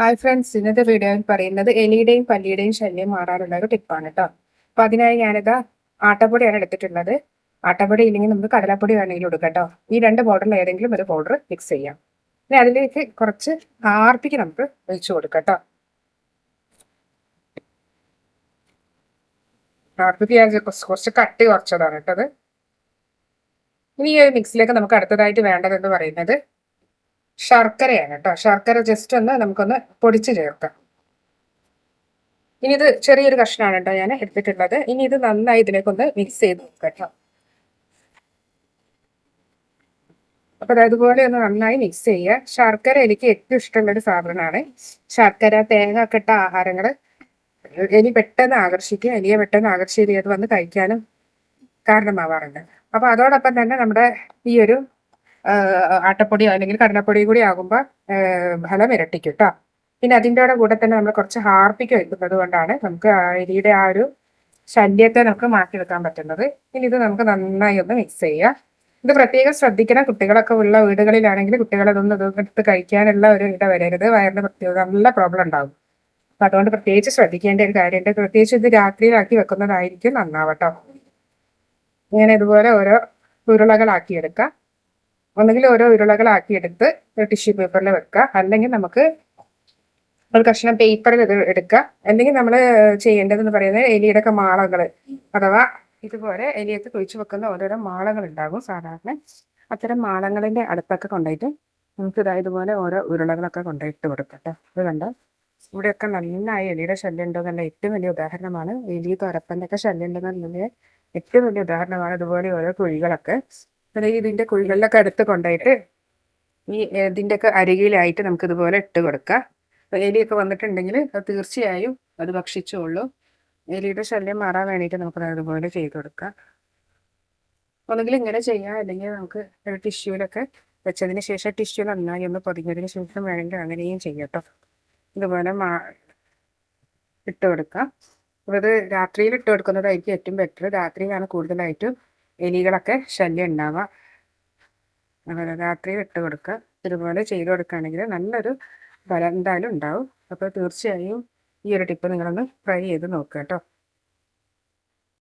Hi friends, ഇന്നത്തെ വീഡിയോയിൽ പറയുന്നത് എലിയുടെയും പല്ലിയുടെയും ശല്യം മാറാനുള്ള ഒരു ടിപ്പാണ് കേട്ടോ. അപ്പൊ അതിനായി ഞാനിതാ ആട്ടപ്പൊടിയാണ് എടുത്തിട്ടുള്ളത്. ആട്ടപ്പൊടി ഇല്ലെങ്കിൽ നമുക്ക് കടലപ്പൊടി വേണമെങ്കിലും എടുക്കാം കേട്ടോ. ഈ രണ്ട് പൗഡറിൽ ഏതെങ്കിലും ഒരു പൗഡർ മിക്സ് ചെയ്യാം. ഇനി അതിലേക്ക് കുറച്ച് ഹാർപ്പിക്ക് നമുക്ക് ഒഴിച്ചു കൊടുക്കാം കേട്ടോ. ഹാർപ്പിക്ക് ഞാൻ കുറച്ച് കട്ടി കുറച്ചതാണ് കേട്ടത്. ഇനി ഈ ഒരു മിക്സിലേക്ക് നമുക്ക് അടുത്തതായിട്ട് വേണ്ടതെന്ന് പറയുന്നത് ശർക്കരയാണ് കേട്ടോ. ശർക്കര ജസ്റ്റ് ഒന്ന് നമുക്കൊന്ന് പൊടിച്ച് ചേർക്കാം. ഇനി ഇത് ചെറിയൊരു കഷ്ണമാണ് കേട്ടോ ഞാൻ എടുത്തിട്ടുള്ളത്. ഇനി ഇത് നന്നായി ഇതിലേക്കൊന്ന് മിക്സ് ചെയ്ത് കേട്ടോ. അപ്പൊ അതുപോലെ ഒന്ന് നന്നായി മിക്സ് ചെയ്യുക. ശർക്കര എനിക്ക് ഏറ്റവും ഇഷ്ടമുള്ള ഒരു സാധനമാണ്. ശർക്കര, തേങ്ങ ഒക്കെ ഇട്ട ആഹാരങ്ങൾ എലി പെട്ടെന്ന് ആകർഷിക്കും. എലിയെ പെട്ടെന്ന് ആകർഷിച്ച് അത് വന്ന് കഴിക്കാനും കാരണമാവാറുണ്ട്. അപ്പൊ അതോടൊപ്പം തന്നെ നമ്മുടെ ഈ ഒരു ആട്ടപ്പൊടി അല്ലെങ്കിൽ കടലപ്പൊടി കൂടി ആകുമ്പോൾ ഫലം ഇരട്ടിക്കും കേട്ടോ. പിന്നെ അതിൻ്റെ കൂടെ തന്നെ നമ്മൾ കുറച്ച് ഹാർപ്പിക്ക് വെക്കുന്നത് കൊണ്ടാണ് നമുക്ക് എലിയുടെ ആ ഒരു ശല്യത്തെ നമുക്ക് മാറ്റിവെക്കാൻ പറ്റുന്നത്. ഇനി ഇത് നമുക്ക് നന്നായി ഒന്ന് മിക്സ് ചെയ്യുക. ഇത് പ്രത്യേകം ശ്രദ്ധിക്കണം. കുട്ടികളൊക്കെ ഉള്ള വീടുകളിലാണെങ്കിൽ കുട്ടികളതൊന്നും എടുത്ത് കഴിക്കാനുള്ള ഒരു വരരുത്. വയറിന് നല്ല പ്രോബ്ലം ഉണ്ടാകും. അപ്പൊ അതുകൊണ്ട് പ്രത്യേകിച്ച് ശ്രദ്ധിക്കേണ്ട ഒരു കാര്യമുണ്ട്. പ്രത്യേകിച്ച് ഇത് രാത്രിയിലാക്കി വെക്കുന്നതായിരിക്കും നന്നാവട്ടോ. ഇങ്ങനെ ഇതുപോലെ ഓരോ ഉരുളകളാക്കിയെടുക്കുക. ഒന്നുകിൽ ഓരോ ഉരുളകളാക്കിയെടുത്ത് ടിഷ്യൂ പേപ്പറിൽ വെക്കുക, അല്ലെങ്കിൽ നമുക്ക് ഒരു കഷ്ണം പേപ്പറിൽ ഇത് എടുക്കുക. അല്ലെങ്കിൽ നമ്മൾ ചെയ്യേണ്ടതെന്ന് പറയുന്നത് എലിയുടെ ഒക്കെ മാളകൾ, അഥവാ ഇതുപോലെ എലിയൊക്കെ കുഴിച്ചു വെക്കുന്ന ഓരോരോ മാളങ്ങൾ ഉണ്ടാകും സാധാരണ. അത്തരം മാളങ്ങളിൻ്റെ അടുത്തൊക്കെ കൊണ്ടുപോയിട്ട് നമുക്ക് ഇതുപോലെ ഓരോ ഉരുളകളൊക്കെ കൊണ്ടുപോയിട്ട് കൊടുക്കട്ടെ. ഇത് കണ്ട ഇവിടെയൊക്കെ നന്നായി എലിയുടെ ശല്യം ഉണ്ടെന്നുള്ള ഏറ്റവും വലിയ ഉദാഹരണമാണ്. എലി തുരപ്പൻ്റെ ഒക്കെ ശല്യം ഉണ്ടെന്നുള്ളതിന് ഏറ്റവും വലിയ ഉദാഹരണമാണ് ഇതുപോലെ ഓരോ കുഴികളൊക്കെ. അതായത് ഇതിൻ്റെ കുഴികളിലൊക്കെ അടുത്ത് കൊണ്ടുപോയിട്ട് ഈ ഇതിൻ്റെയൊക്കെ അരികിലായിട്ട് നമുക്ക് ഇതുപോലെ ഇട്ട് കൊടുക്കാം. എലിയൊക്കെ വന്നിട്ടുണ്ടെങ്കിൽ അത് തീർച്ചയായും അത് ഭക്ഷിച്ചോളൂ. എലിയുടെ ശല്യം മാറാൻ വേണ്ടിയിട്ട് നമുക്ക് അതുപോലെ ചെയ്ത് കൊടുക്കാം. ഒന്നുകിൽ ഇങ്ങനെ ചെയ്യാം, അല്ലെങ്കിൽ നമുക്ക് ടിഷ്യൂലൊക്കെ വെച്ചതിന് ശേഷം ടിഷ്യൂ നന്നായി ഒന്ന് പൊതിഞ്ഞതിന് ശേഷം വേണമെങ്കിൽ അങ്ങനെയും ചെയ്യാം കേട്ടോ. ഇതുപോലെ ഇട്ട് കൊടുക്കാം. അപ്പോൾ ഇത് രാത്രിയിൽ ഇട്ട് കൊടുക്കുന്നതായിരിക്കും ഏറ്റവും ബെറ്റർ. രാത്രിയിലാണ് കൂടുതലായിട്ടും എലികളൊക്കെ ശല്യം ഉണ്ടാവുക. അതുപോലെ രാത്രിയിൽ ഇട്ട് കൊടുക്കുക. ഇതുപോലെ ചെയ്ത് കൊടുക്കുകയാണെങ്കിൽ നല്ലൊരു ഫലം എന്തായാലും ഉണ്ടാവും. അപ്പോൾ തീർച്ചയായും ഈ ഒരു ടിപ്പ് നിങ്ങളൊന്ന് ട്രൈ ചെയ്ത് നോക്കുക കേട്ടോ.